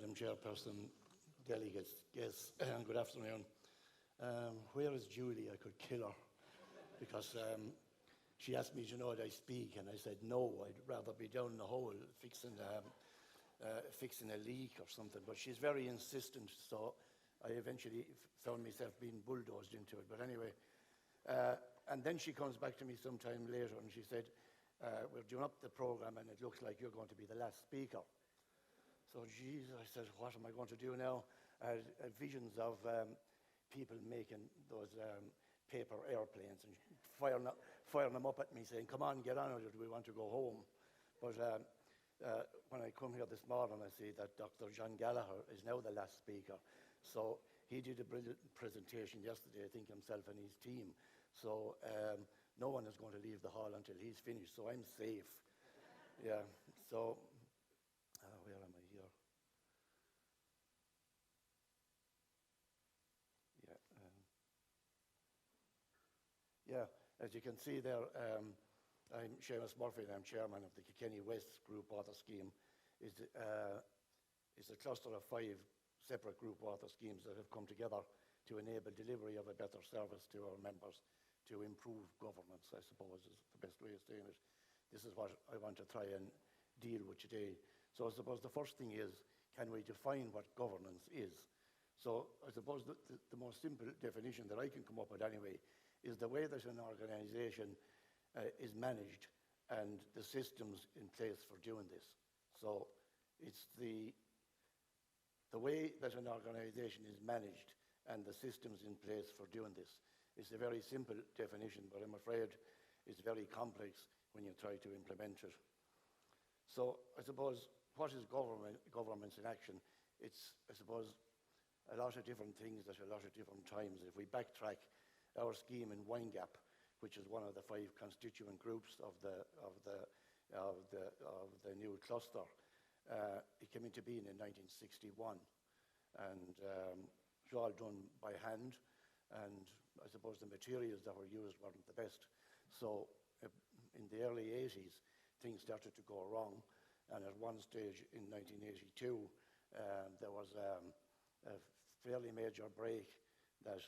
Madam Chairperson, delegates, yes, good afternoon. Where is Julie? I could kill her because she asked me, that I speak, and I said no, I'd rather be down in the hole fixing a leak or something. But she's very insistent, so I eventually found myself being bulldozed into it. But anyway, and then she comes back to me sometime later and she said, we're doing up the programme and it looks like you're going to be the last speaker. So, geez, I said, what am I going to do now? I had visions of people making those paper airplanes and firing them up at me, saying, come on, get on with it, we want to go home. But when I come here this morning, I see that Dr. John Gallagher is now the last speaker. So he did a brilliant presentation yesterday, I think himself and his team. So no one is going to leave the hall until he's finished, so I'm safe. Yeah, so... where am I here? Yeah, as you can see there, I'm Seamus Murphy and I'm chairman of the Kilkenny West Group Water Scheme. It's a cluster of 5 separate group water schemes that have come together to enable delivery of a better service to our members, to improve governance, I suppose is the best way of saying it. This is what I want to try and deal with today. So I suppose the first thing is, can we define what governance is? So I suppose the most simple definition that I can come up with anyway is the way that an organisation is managed and the systems in place for doing this. So it's the way that an organisation is managed and the systems in place for doing this. It's a very simple definition, but I'm afraid it's very complex when you try to implement it. So I suppose, what is governments in action? It's, I suppose, a lot of different things at a lot of different times. If we backtrack our scheme in Winegap, which is one of the 5 constituent groups of the new cluster, it came into being in 1961, and it was all done by hand, and I suppose the materials that were used weren't the best. So in the early 80s, things started to go wrong, and at one stage in 1982, there was a fairly major break that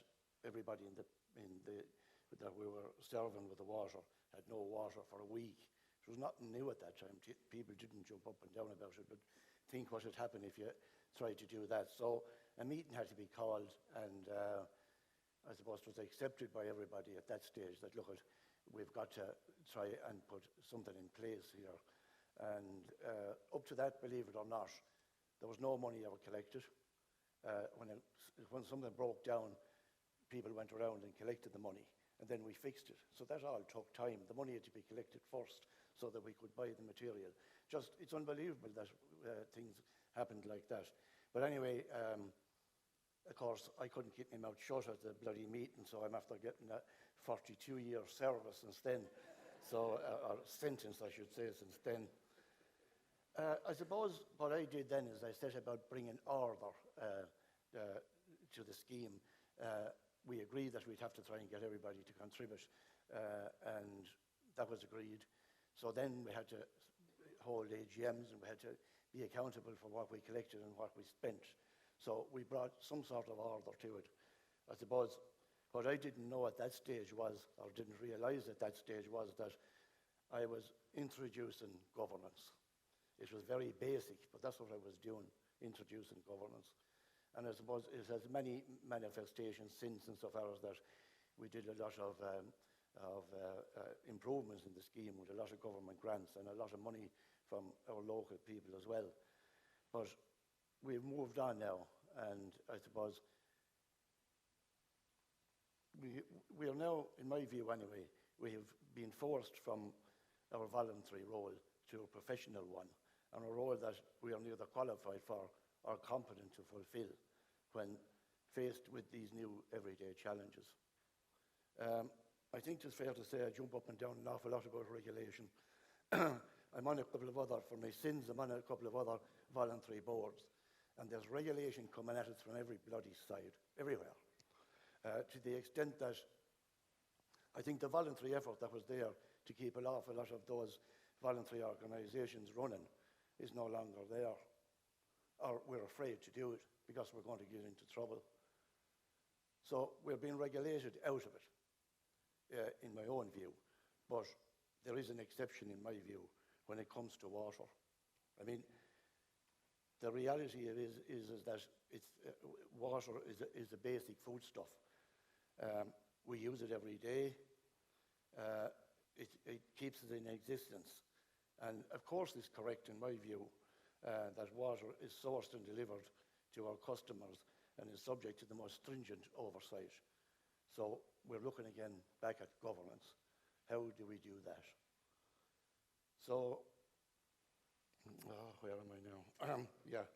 everybody that we were serving with the water had no water for a week. It was nothing new at that time. People didn't jump up and down about it, but think what would happen if you tried to do that. So a meeting had to be called, and I suppose it was accepted by everybody at that stage that, look, we've got to try and put something in place here. And up to that, believe it or not, there was no money ever collected. When something broke down, people went around and collected the money, and then we fixed it. So that all took time. The money had to be collected first so that we could buy the material. It's unbelievable that things happened like that. But anyway, of course, I couldn't keep my mouth shut at the bloody meeting, so I'm after getting a 42-year service since then. So, or sentence, I should say, since then. I suppose what I did then is I set about bringing order to the scheme. We agreed that we'd have to try and get everybody to contribute, and that was agreed. So then we had to hold AGMs and we had to be accountable for what we collected and what we spent. So we brought some sort of order to it. I suppose what I didn't know at that stage was, or didn't realise at that stage, was that I was introducing governance. It was very basic, but that's what I was doing, introducing governance. And I suppose it has many manifestations since, insofar as that we did a lot of improvements in the scheme with a lot of government grants and a lot of money from our local people as well. But we've moved on now, and I suppose we are now, in my view anyway, we have been forced from our voluntary role to a professional one, and a role that we are neither qualified for or competent to fulfill when faced with these new everyday challenges. I think it's fair to say I jump up and down an awful lot about regulation. I'm on a couple of other, for my sins, I'm on a couple of other voluntary boards, and there's regulation coming at us from every bloody side, everywhere, to the extent that I think the voluntary effort that was there to keep an awful lot of those voluntary organisations running is no longer there. or we're afraid to do it because we're going to get into trouble. So we're being regulated out of it, in my own view. But there is an exception, in my view, when it comes to water. I mean, the reality is that water is a basic foodstuff. We use it every day. It keeps it in existence. And of course it's correct, in my view, that water is sourced and delivered to our customers and is subject to the most stringent oversight. So we're looking again back at governance. How do we do that? So, where am I now? Yeah.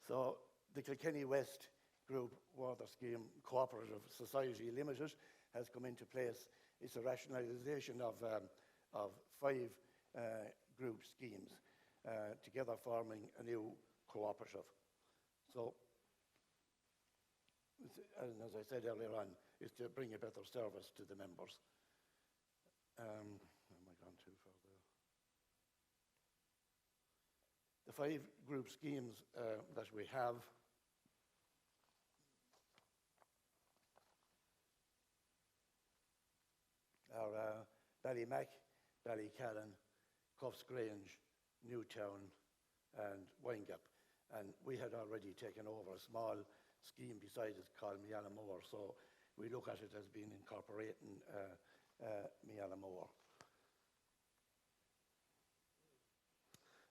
So the Kilkenny West Group Water Scheme Cooperative Society Limited has come into place. It's a rationalisation of 5 group schemes, together forming a new cooperative. So, and as I said earlier on, is to bring a better service to the members. Am I gone too far there? The 5 group schemes that we have are Ballymac, Ballycallan, Cuffsgrange, Newtown and Windgap. And we had already taken over a small scheme beside it called Meallamore, so we look at it as being incorporating Meallamore.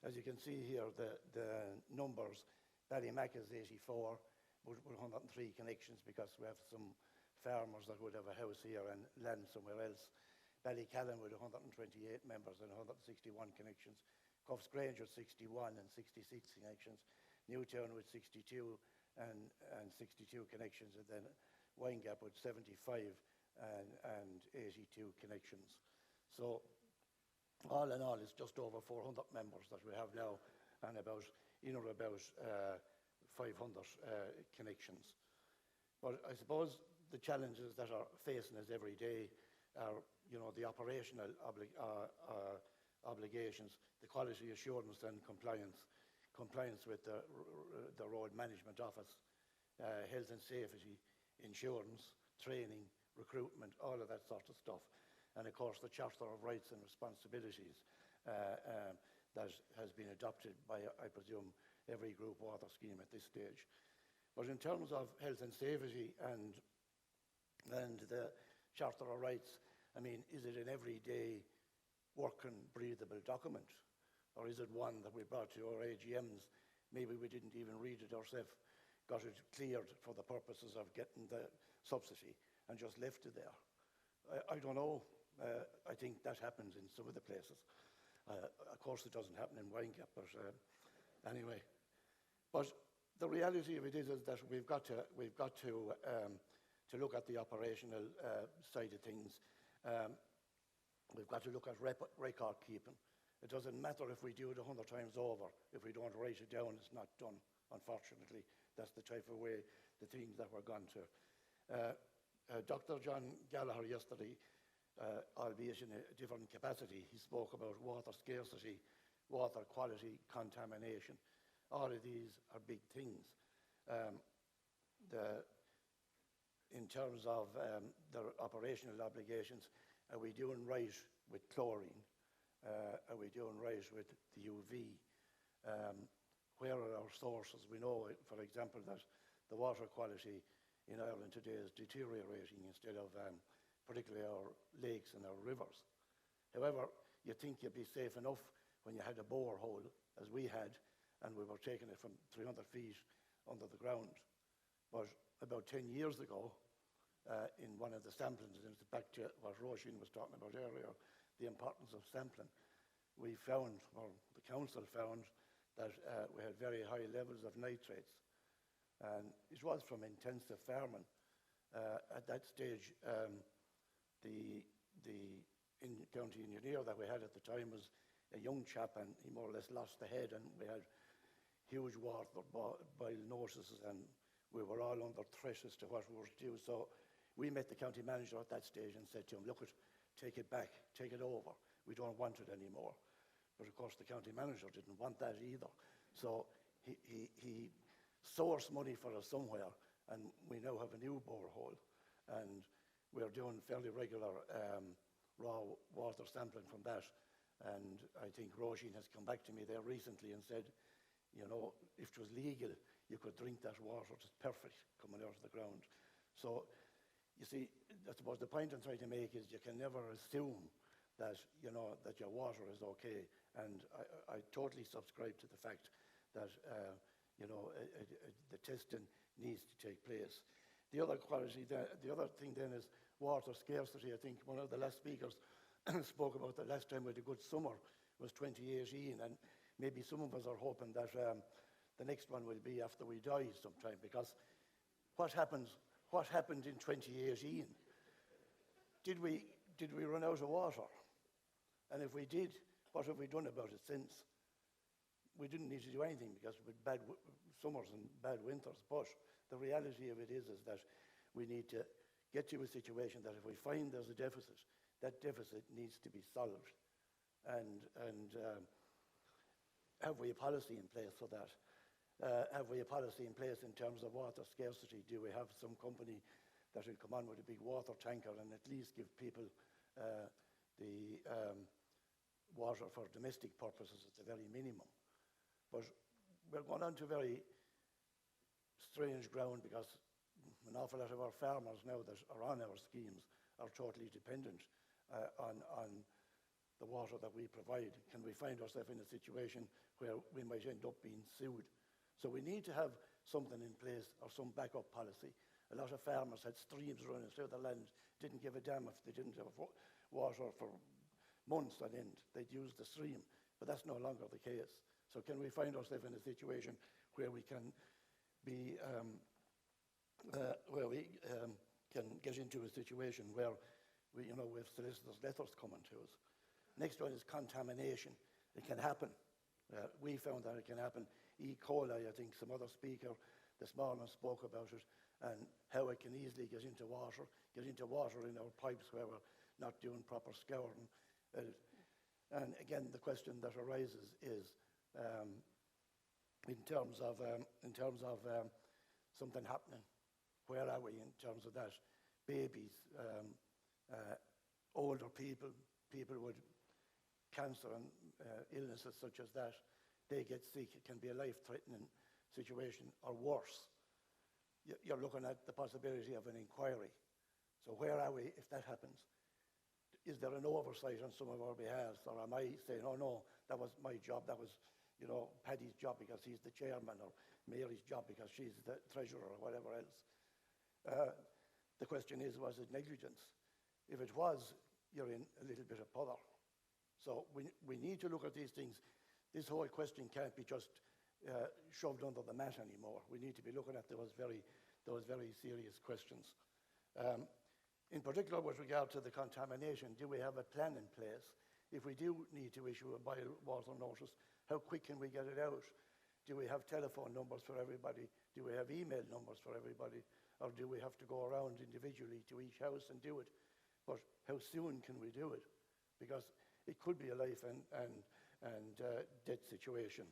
As you can see here, the numbers, Ballymac is 84, but with 103 connections because we have some farmers that would have a house here and land somewhere else. Ballycallan with 128 members and 161 connections. Cuffsgrange with 61 and 66 connections. Newtown with 62 and 62 connections, and then Windgap with 75 and 82 connections. So all in all, it's just over 400 members that we have now, and about 500 connections. But I suppose the challenges that are facing us every day are, the operational obligations, the quality assurance and compliance with the Road Management Office, health and safety, insurance, training, recruitment, all of that sort of stuff. And of course the Charter of Rights and Responsibilities that has been adopted by, I presume, every group water scheme at this stage. But in terms of health and safety and the Charter of Rights, I mean, is it an everyday working, breathable document? Or is it one that we brought to our AGMs? Maybe we didn't even read it ourselves, got it cleared for the purposes of getting the subsidy and just left it there. I don't know. I think that happens in some of the places. Of course, it doesn't happen in Windgap, but anyway. But the reality of it is that we've got to look at the operational side of things. We've got to look at record keeping. It doesn't matter if we do it 100 times over. If we don't write it down, it's not done, unfortunately. That's the type of way, the things that we're gone to. Dr. John Gallagher yesterday, albeit in a different capacity, he spoke about water scarcity, water quality, contamination. All of these are big things. In terms of the operational obligations, are we doing right with chlorine? Are we doing right with the UV? Where are our sources? We know, for example, that the water quality in Ireland today is deteriorating instead of particularly our lakes and our rivers. However, you'd think you'd be safe enough when you had a borehole, as we had, and we were taking it from 300 feet under the ground. But about 10 years ago, in one of the samplings, and it's back to what Roisin was talking about earlier, the importance of sampling, we found, or the council found, that we had very high levels of nitrates. And it was from intensive farming. At that stage, the county engineer that we had at the time was a young chap, and he more or less lost the head, and we had huge water boil notices, and we were all under threat as to what we were to do. So we met the county manager at that stage and said to him, look, take it back, take it over. We don't want it anymore. But of course, the county manager didn't want that either. So he sourced money for us somewhere, and we now have a new borehole. And we're doing fairly regular raw water sampling from that. And I think Roisin has come back to me there recently and said, you know, if it was legal, you could drink that water. It's perfect coming out of the ground. So, you see, I suppose the point I'm trying to make is you can never assume that, you know, that your water is okay. And I totally subscribe to the fact that, you know, the testing needs to take place. The other thing then is water scarcity. I think one of the last speakers spoke about the last time we had a good summer was 2018, and maybe some of us are hoping that the next one will be after we die sometime, because what happened in 2018? Did we run out of water? And if we did, what have we done about it since? We didn't need to do anything because with bad summers and bad winters, but the reality of it is that we need to get to a situation that if we find there's a deficit, that deficit needs to be solved. And have we a policy in place for that? Have we a policy in place in terms of water scarcity? Do we have some company that will come on with a big water tanker and at least give people the water for domestic purposes at the very minimum? But we're going on to very strange ground, because an awful lot of our farmers now that are on our schemes are totally dependent on the water that we provide. Can we find ourselves in a situation where we might end up being sued? So we need to have something in place, or some backup policy. A lot of farmers had streams running through the land, didn't give a damn if they didn't have water for months on end. They'd use the stream, but that's no longer the case. So can we find ourselves in a situation where we can be, can get into a situation where we, you know, we have solicitors' letters coming to us. Next one is contamination. It can happen. We found that it can happen. E. coli, I think some other speaker this morning spoke about it, and how it can easily get into water in our pipes where we're not doing proper scouring. And again, the question that arises is, in terms of something happening, where are we in terms of that? Babies, older people with cancer and illnesses such as that, they get sick. It can be a life-threatening situation, or worse. You're looking at the possibility of an inquiry. So where are we if that happens? Is there an oversight on some of our behalves, or am I saying, oh no, that was my job, that was, you know, Paddy's job because he's the chairman, or Mary's job because she's the treasurer, or whatever else? The question is, was it negligence? If it was, you're in a little bit of bother. So we need to look at these things. This whole question can't be just shoved under the mat anymore. We need to be looking at those very serious questions. In particular, with regard to the contamination, do we have a plan in place? If we do need to issue a boil water notice, how quick can we get it out? Do we have telephone numbers for everybody? Do we have email numbers for everybody? Or do we have to go around individually to each house and do it? But how soon can we do it? Because it could be a life and death situation.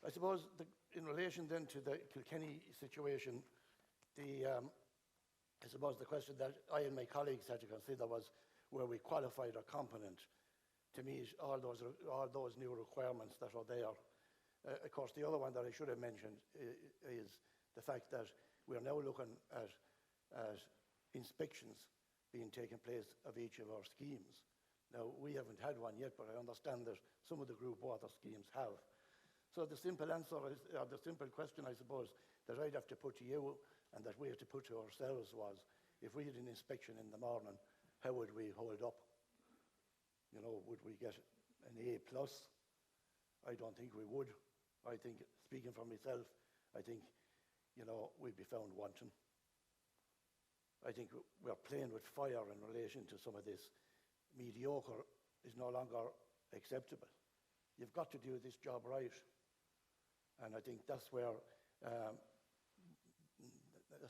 I suppose in relation then to the Kilkenny situation, I suppose the question that I and my colleagues had to consider was, were we qualified or competent to meet all those new requirements that are there? Of course, the other one that I should have mentioned is the fact that we're now looking at inspections being taken place of each of our schemes. Now, we haven't had one yet, but I understand that some of the group water schemes have. So the simple answer is, or the simple question, I suppose, that I'd have to put to you and that we have to put to ourselves was, if we had an inspection in the morning, how would we hold up? You know, would we get an A+? I don't think we would. I think, speaking for myself, I think, you know, we'd be found wanting. I think we're playing with fire in relation to some of this. Mediocre is no longer acceptable. You've got to do this job right. And I think that's where, I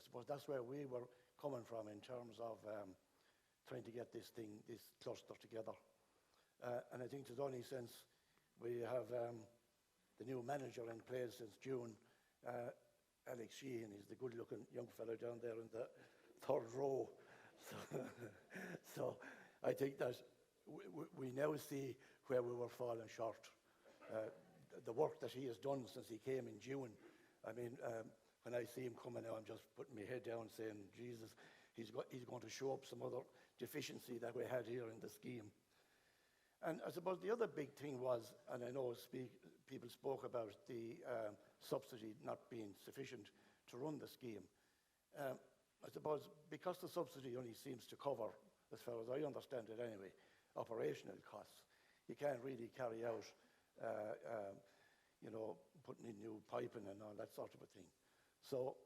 suppose that's where we were coming from in terms of trying to get this cluster together. And I think there's only since we have the new manager in place since June, Alex Sheehan, he's the good-looking young fellow down there in the third row. So I think that we now see where we were falling short. The work that he has done since he came in June, I mean, when I see him coming now, I'm just putting my head down saying, Jesus, he's going to show up some other deficiency that we had here in the scheme. And I suppose the other big thing was, and I know people spoke about the subsidy not being sufficient to run the scheme. I suppose because the subsidy only seems to cover, as far as I understand it anyway, operational costs, you can't really carry out, putting in new piping and all that sort of a thing. So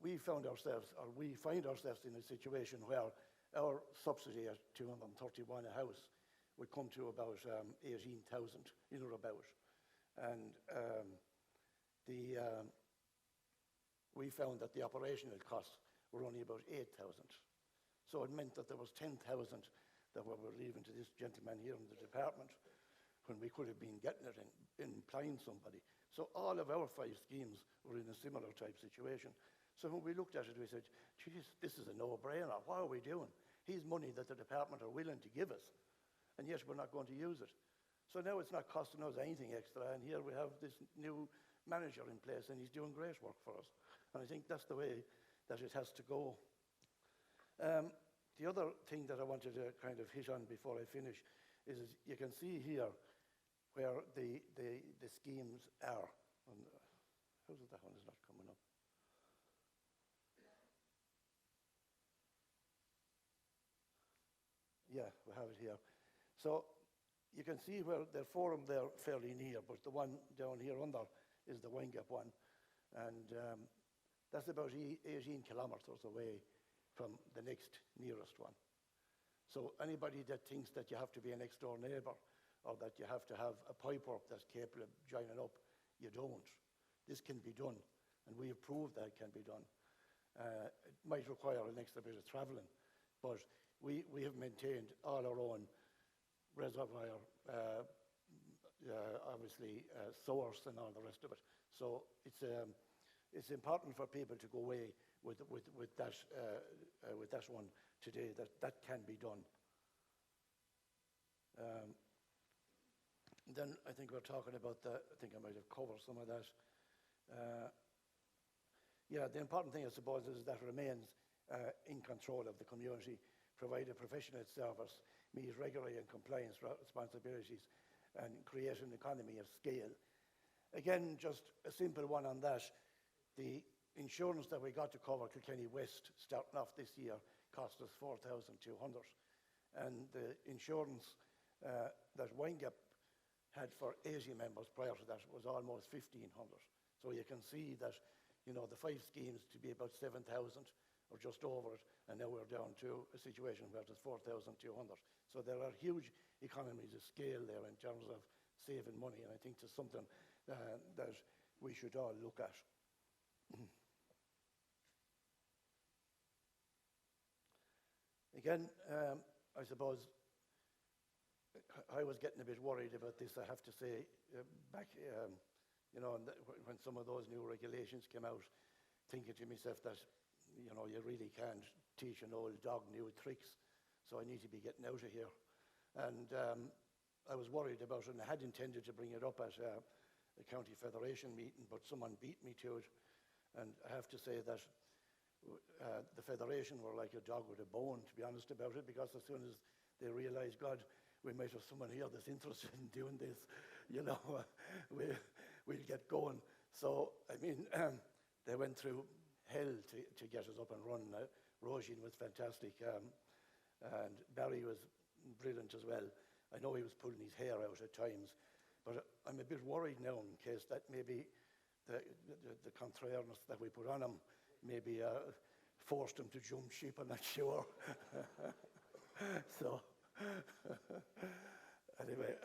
we find ourselves in a situation where our subsidy at 231 a house would come to about 18,000 in or about. And we found that the operational costs were only about 8,000. So it meant that there was 10,000 that we were leaving to this gentleman here in the department when we could have been getting it in employing somebody. So all of our 5 schemes were in a similar type situation. So when we looked at it, we said, geez, this is a no-brainer. What are we doing? Here's money that the department are willing to give us, and yet we're not going to use it. So now it's not costing us anything extra, and here we have this new manager in place, and he's doing great work for us. And I think that's the way that it has to go. The other thing that I wanted to kind of hit on before I finish is you can see here where the schemes are. And, how's it that one is not coming up? Yeah, we have it here. So you can see where the 4 of them there fairly near, but the one down here under is the Windgap one. And that's about 18 kilometres away from the next nearest one. So anybody that thinks that you have to be a next door neighbour or that you have to have a pipework that's capable of joining up, you don't. This can be done, and we have proved that it can be done. It might require an extra bit of travelling, but we have maintained all our own reservoir, obviously source and all the rest of it. So it's important for people to go away with that one today, that can be done. Then I think we're talking about I think I might have covered some of that. The important thing, I suppose, is that remains in control of the community, provide a professional service, meet regulatory and compliance responsibilities, and create an economy of scale. Again, just a simple one on that. The insurance that we got to cover Kilkenny West starting off this year cost us 4,200, and the insurance that Windgap had for 80 members prior to that was almost 1,500. So you can see that, the 5 schemes to be about 7,000 or just over it, and now we're down to a situation where it's 4,200. So there are huge economies of scale there in terms of saving money, and I think it's something that we should all look at. Again, I suppose I was getting a bit worried about this, I have to say, back, when some of those new regulations came out, thinking to myself that, you really can't teach an old dog new tricks, so I need to be getting out of here. And I was worried about it, and I had intended to bring it up at a county federation meeting, but someone beat me to it. And I have to say that the federation were like a dog with a bone, to be honest about it, because as soon as they realised, God, we might have someone here that's interested in doing this, we'll get going. So, I mean, they went through hell to get us up and running. Roisin was fantastic, and Barry was brilliant as well. I know he was pulling his hair out at times, but I'm a bit worried now in case that maybe the contrariness that we put on him maybe forced him to jump ship, I'm not sure. So, anyway,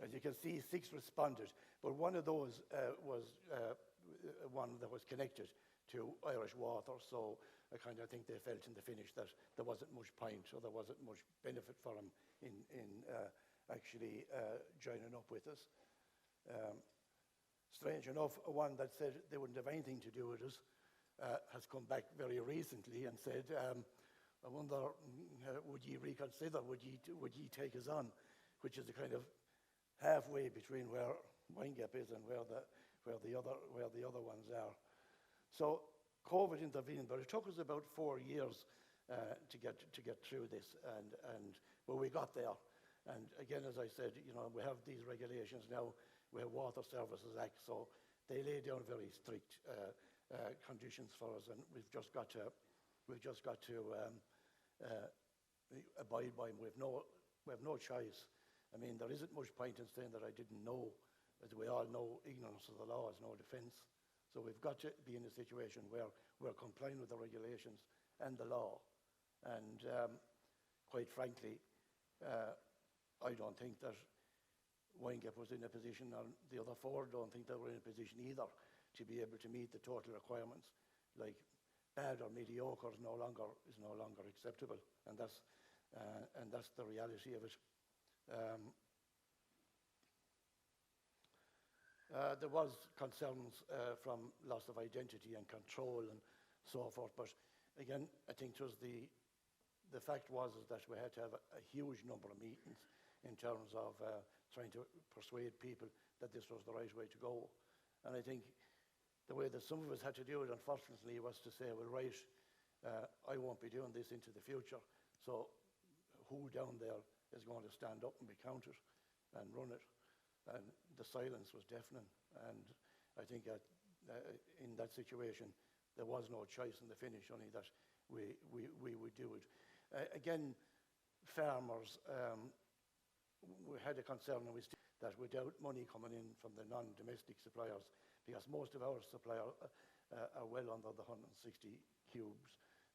as you can see, 6 responded, but one of those was one that was connected to Irish Water, so I kind of think they felt in the finish that there wasn't much point or there wasn't much benefit for them in actually joining up with us. Strange enough, one that said they wouldn't have anything to do with us has come back very recently and said, I wonder, would ye reconsider, would ye take us on? Which is a kind of halfway between where Windgap is and where the other ones are. So COVID intervened, but it took us about 4 years to get through this, but we got there. And again, as I said, we have these regulations now. We have Water Services Act, so they lay down very strict conditions for us, and we've just got to abide by them. We have no choice. I mean, there isn't much point in saying that I didn't know. As we all know, ignorance of the law is no defence. So we've got to be in a situation where we're complying with the regulations and the law. And quite frankly, I don't think that Windgap was in a position, and the other four don't think they were in a position either to be able to meet the total requirements. Like bad or mediocre is no longer acceptable, and that's the reality of it. There was concerns from loss of identity and control and so forth, but again, I think it was the fact was is that we had to have a huge number of meetings in terms of trying to persuade people that this was the right way to go. And I think the way that some of us had to do it, unfortunately, was to say, well, right, I won't be doing this into the future, so who down there is going to stand up and be counted and run it? And the silence was deafening. And I think that in that situation, there was no choice in the finish, only that we would do it. Again, farmers, we had a concern that without money coming in from the non-domestic suppliers, because most of our suppliers are well under the 160 cubes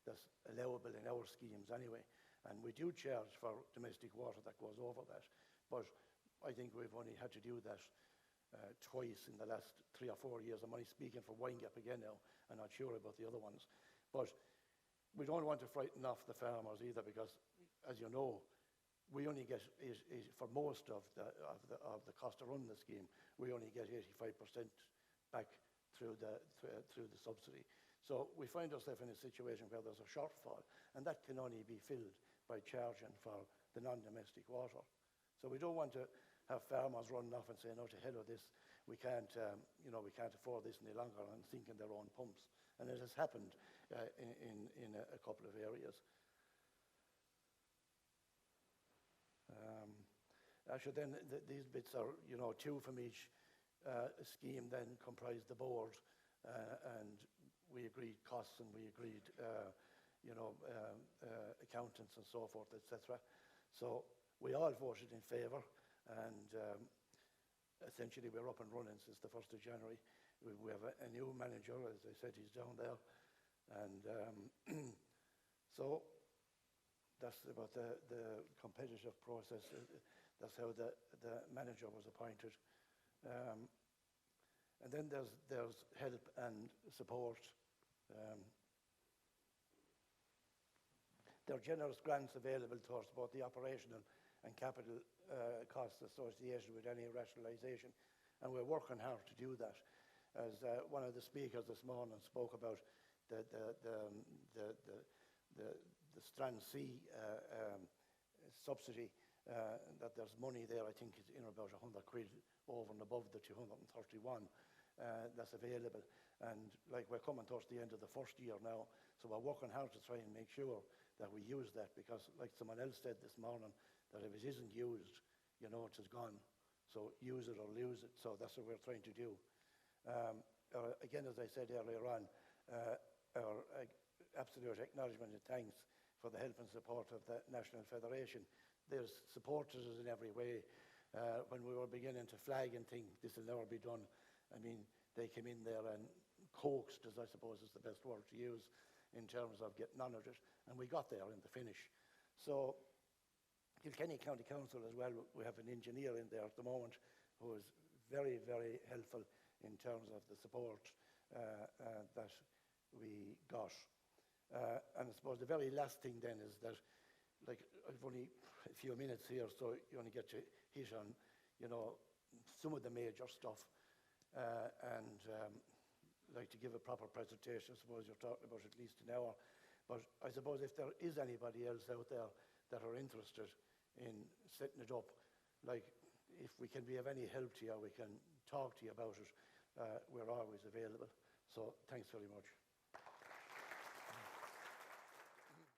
that's allowable in our schemes anyway. And we do charge for domestic water that goes over that. But I think we've only had to do that twice in the last 3 or 4 years. I'm only speaking for Windgap again now. I'm not sure about the other ones. But we don't want to frighten off the farmers either, because, as you know, we only get, for most of the cost to run the scheme, we only get 85% back through the subsidy. So we find ourselves in a situation where there's a shortfall, and that can only be filled by charging for the non-domestic water. So we don't want to have farmers running off and saying, "Oh, to hell with this, we can't afford this any longer," and sinking their own pumps. And it has happened in a couple of areas. Actually, then these bits are, 2 from each scheme then comprise the board, and we agreed costs and we agreed, accountants and so forth, etc. So we all voted in favour, and essentially we're up and running since the 1st of January. We have a new manager, as I said, he's down there, and so that's about the competitive process. That's how the manager was appointed. And then there's help and support. There are generous grants available towards both the operational and capital costs associated with any rationalisation, and we're working hard to do that. As one of the speakers this morning spoke about the Strand C subsidy, that there's money there, I think it's in about 100 quid over and above the 231 that's available. And like, we're coming towards the end of the first year now, so we're working hard to try and make sure that we use that, because like someone else said this morning, that if it isn't used, it is gone. So use it or lose it. So that's what we're trying to do. Again, as I said earlier on, our absolute acknowledgement and thanks for the help and support of the National Federation. They've supported us in every way. When we were beginning to flag and think this will never be done, I mean, they came in there and coaxed, as I suppose is the best word to use, in terms of getting on with it, and we got there in the finish. So Kilkenny County Council as well, we have an engineer in there at the moment who is very, very helpful in terms of the support that we got. And I suppose the very last thing then is that, like, I've only a few minutes here, so you only get to hit on, you know, some of the major stuff. And like to give a proper presentation, I suppose you're talking about at least an hour. But I suppose if there is anybody else out there that are interested in setting it up, like if we can be of any help to you, we can talk to you about it. We're always available. So thanks very much.